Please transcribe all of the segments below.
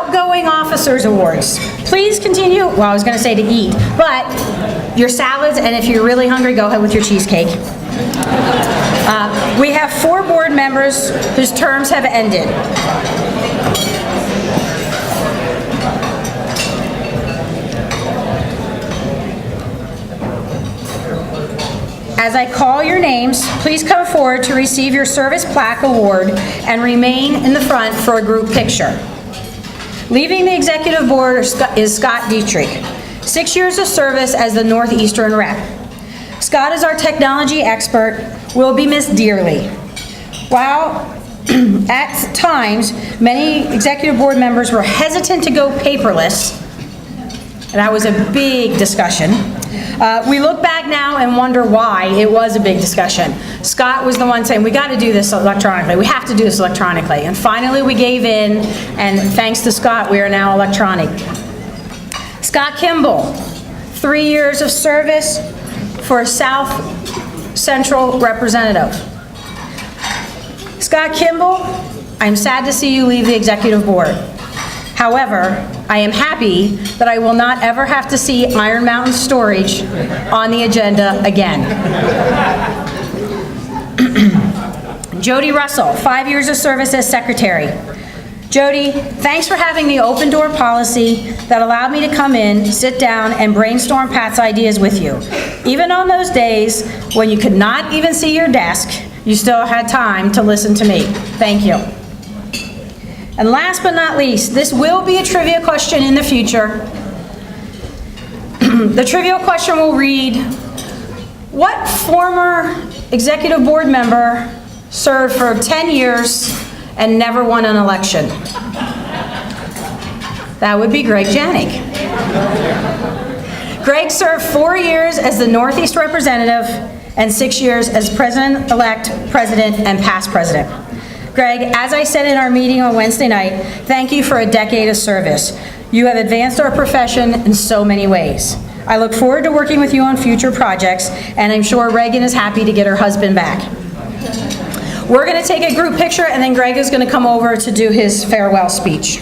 Outgoing Officers Awards. Please continue, well, I was going to say to eat, but your salads, and if you're really hungry, go ahead with your cheesecake. We have 4 board members whose terms have ended. As I call your names, please come forward to receive your service plaque award and remain in the front for a group picture. Leaving the executive board is Scott Dietrich. 6 years of service as the Northeastern rep. Scott is our technology expert, will be missed dearly. While at times many executive board members were hesitant to go paperless, and that was a big discussion, we look back now and wonder why it was a big discussion. Scott was the one saying, we got to do this electronically. We have to do this electronically. And finally we gave in, and thanks to Scott, we are now electronic. Scott Kimball, 3 years of service for South Central representative. Scott Kimball, I'm sad to see you leave the executive board. However, I am happy that I will not ever have to see Iron Mountain Storage on the agenda again. Jody Russell, 5 years of service as secretary. Jody, thanks for having the open door policy that allowed me to come in, sit down, and brainstorm PATS ideas with you. Even on those days when you could not even see your desk, you still had time to listen to me. Thank you. And last but not least, this will be a trivia question in the future. The trivia question will read, what former executive board member served for 10 years and never won an election? That would be Greg Janik. Greg served 4 years as the Northeast representative and 6 years as president-elect, president, and past president. Greg, as I said in our meeting on Wednesday night, thank you for a decade of service. You have advanced our profession in so many ways. I look forward to working with you on future projects, and I'm sure Reagan is happy to get her husband back. We're going to take a group picture, and then Greg is going to come over to do his farewell speech.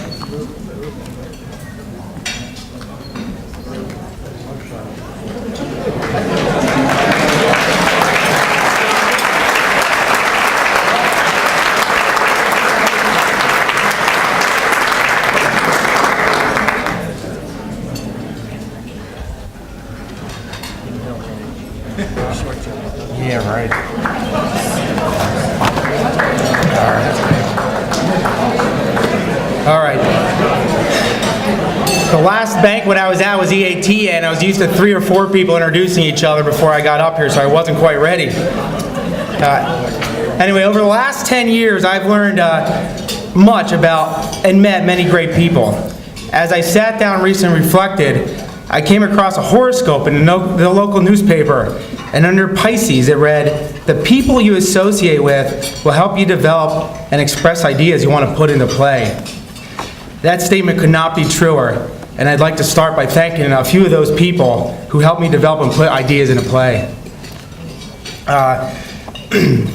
Yeah, right. All right. The last banquet I was at was EAT, and I was used to 3 or 4 people introducing each other before I got up here, so I wasn't quite ready. Anyway, over the last 10 years, I've learned much about and met many great people. As I sat down recently and reflected, I came across a horoscope in the local newspaper, and under Pisces it read, "The people you associate with will help you develop and express ideas you want to put into play." That statement could not be truer, and I'd like to start by thanking a few of those people who helped me develop and put ideas into play.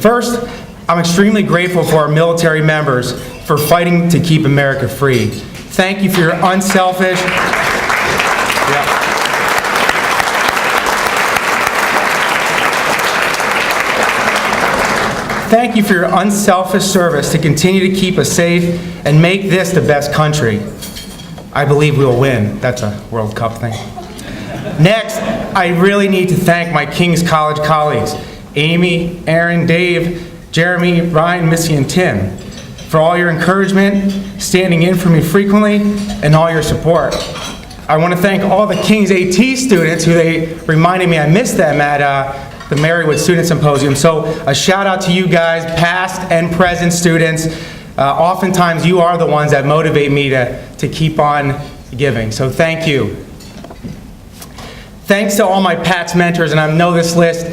First, I'm extremely grateful for our military members for fighting to keep America free. Thank you for your unselfish... Thank you for your unselfish service to continue to keep us safe and make this the best country. I believe we will win. That's a World Cup thing. Next, I really need to thank my King's College colleagues, Amy, Aaron, Dave, Jeremy, Ryan, Missy, and Tim, for all your encouragement, standing in for me frequently, and all your support. I want to thank all the King's AT students who they reminded me I missed them at the Marywood Student Symposium. So a shout out to you guys, past and present students. Oftentimes you are the ones that motivate me to keep on giving. So thank you. Thanks to all my PATS mentors, and I know this list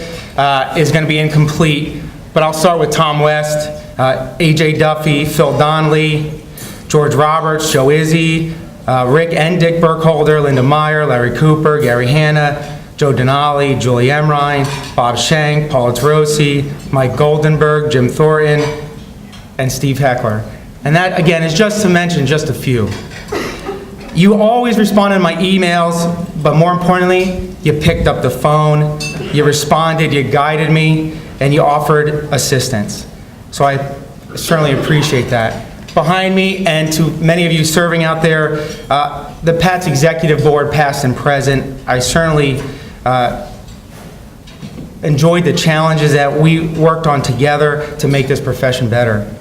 is going to be incomplete, but I'll start with Tom West, AJ Duffy, Phil Donnelly, George Roberts, Joe Izzy, Rick and Dick Burkholder, Linda Meyer, Larry Cooper, Gary Hanna, Joe Denali, Julie Emrine, Bob Shank, Paula Tarosi, Mike Goldenberg, Jim Thornton, and Steve Heckler. And that, again, is just to mention just a few. You always responded to my emails, but more importantly, you picked up the phone, you responded, you guided me, and you offered assistance. So I certainly appreciate that. Behind me, and to many of you serving out there, the PATS Executive Board, past and present, I certainly enjoyed the challenges that we worked on together to make this profession better.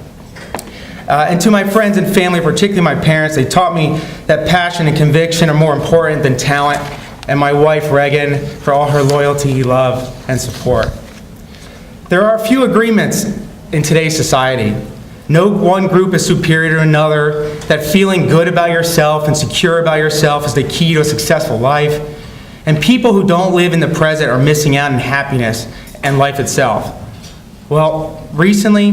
And to my friends and family, particularly my parents, they taught me that passion and conviction are more important than talent, and my wife, Reagan, for all her loyalty, love, and support. There are a few agreements in today's society. No one group is superior to another, that feeling good about yourself and secure about yourself is the key to a successful life, and people who don't live in the present are missing out on happiness and life itself. Well, recently,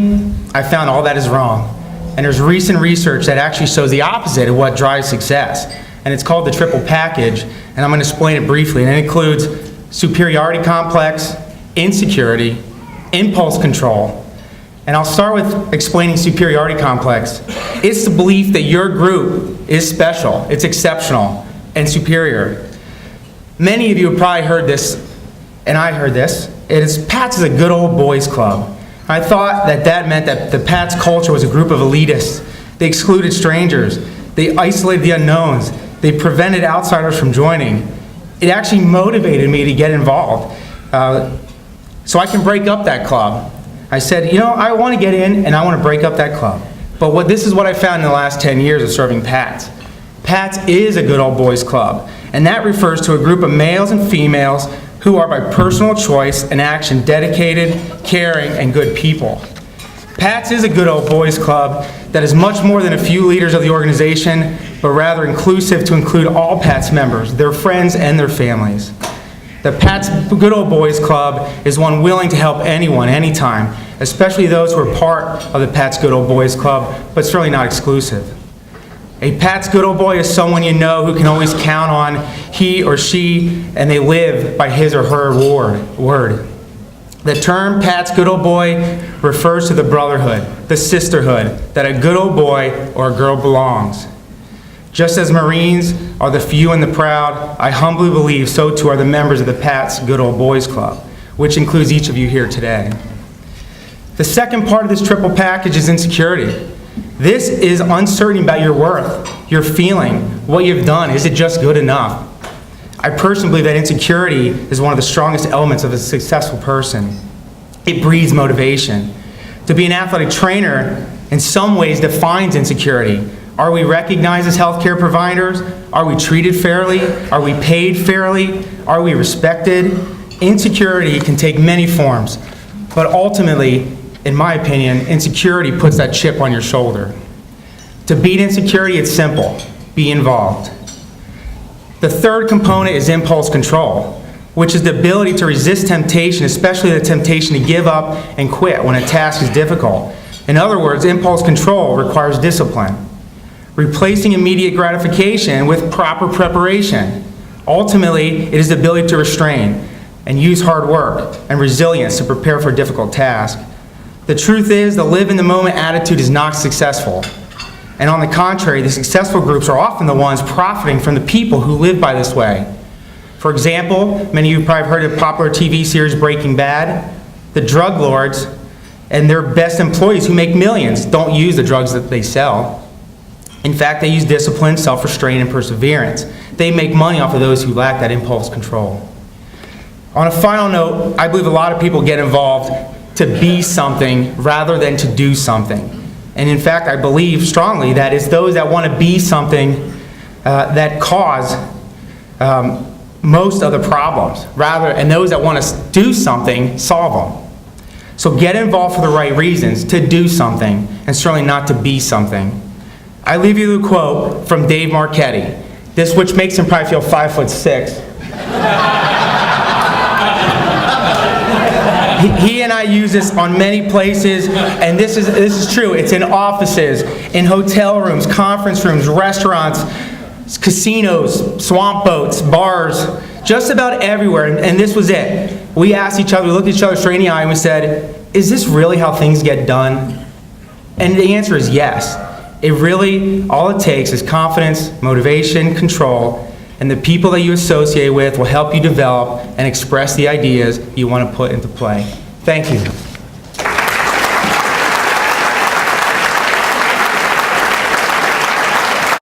I found all that is wrong. And there's recent research that actually shows the opposite of what drives success. And it's called the triple package, and I'm going to explain it briefly. And it includes superiority complex, insecurity, impulse control. And I'll start with explaining superiority complex. It's the belief that your group is special, it's exceptional, and superior. Many of you have probably heard this, and I heard this. PATS is a good old boys club. I thought that meant that the PATS culture was a group of elitists. They excluded strangers. They isolated the unknowns. They prevented outsiders from joining. It actually motivated me to get involved. So I can break up that club. I said, you know, I want to get in and I want to break up that club. But this is what I found in the last 10 years of serving PATS. PATS is a good old boys club, and that refers to a group of males and females who are by personal choice and action dedicated, caring, and good people. PATS is a good old boys club that is much more than a few leaders of the organization, but rather inclusive to include all PATS members, their friends, and their families. The PATS Good Old Boys Club is one willing to help anyone, anytime, especially those who are part of the PATS Good Old Boys Club, but certainly not exclusive. A PATS Good Old Boy is someone you know who can always count on he or she, and they live by his or her word. The term PATS Good Old Boy refers to the brotherhood, the sisterhood, that a good old boy or a girl belongs. Just as Marines are the few and the proud, I humbly believe so too are the members of the PATS Good Old Boys Club, which includes each of you here today. The second part of this triple package is insecurity. This is uncertainty about your worth, your feeling, what you've done. Is it just good enough? I personally believe that insecurity is one of the strongest elements of a successful person. It breeds motivation. To be an athletic trainer, in some ways, defines insecurity. Are we recognized as healthcare providers? Are we treated fairly? Are we paid fairly? Are we respected? Insecurity can take many forms, but ultimately, in my opinion, insecurity puts that chip on your shoulder. To beat insecurity, it's simple. Be involved. The third component is impulse control, which is the ability to resist temptation, especially the temptation to give up and quit when a task is difficult. In other words, impulse control requires discipline. Replacing immediate gratification with proper preparation. Ultimately, it is the ability to restrain and use hard work and resilience to prepare for a difficult task. The truth is, the live-in-the-moment attitude is not successful. And on the contrary, the successful groups are often the ones profiting from the people who live by this way. For example, many of you probably have heard of the popular TV series Breaking Bad. The drug lords and their best employees who make millions don't use the drugs that they sell. In fact, they use discipline, self-restraint, and perseverance. They make money off of those who lack that impulse control. On a final note, I believe a lot of people get involved to be something rather than to do something. And in fact, I believe strongly that it's those that want to be something that cause most of the problems, and those that want to do something solve them. So get involved for the right reasons, to do something, and certainly not to be something. I leave you with a quote from Dave Marchetti, which makes him probably feel 5'6". He and I use this on many places, and this is true. It's in offices, in hotel rooms, conference rooms, restaurants, casinos, swamp boats, bars, just about everywhere. And this was it. We asked each other, we looked at each other straight in the eye, and we said, is this really how things get done? And the answer is yes. All it takes is confidence, motivation, control, and the people that you associate with will help you develop and express the ideas you want to put into play. Thank you.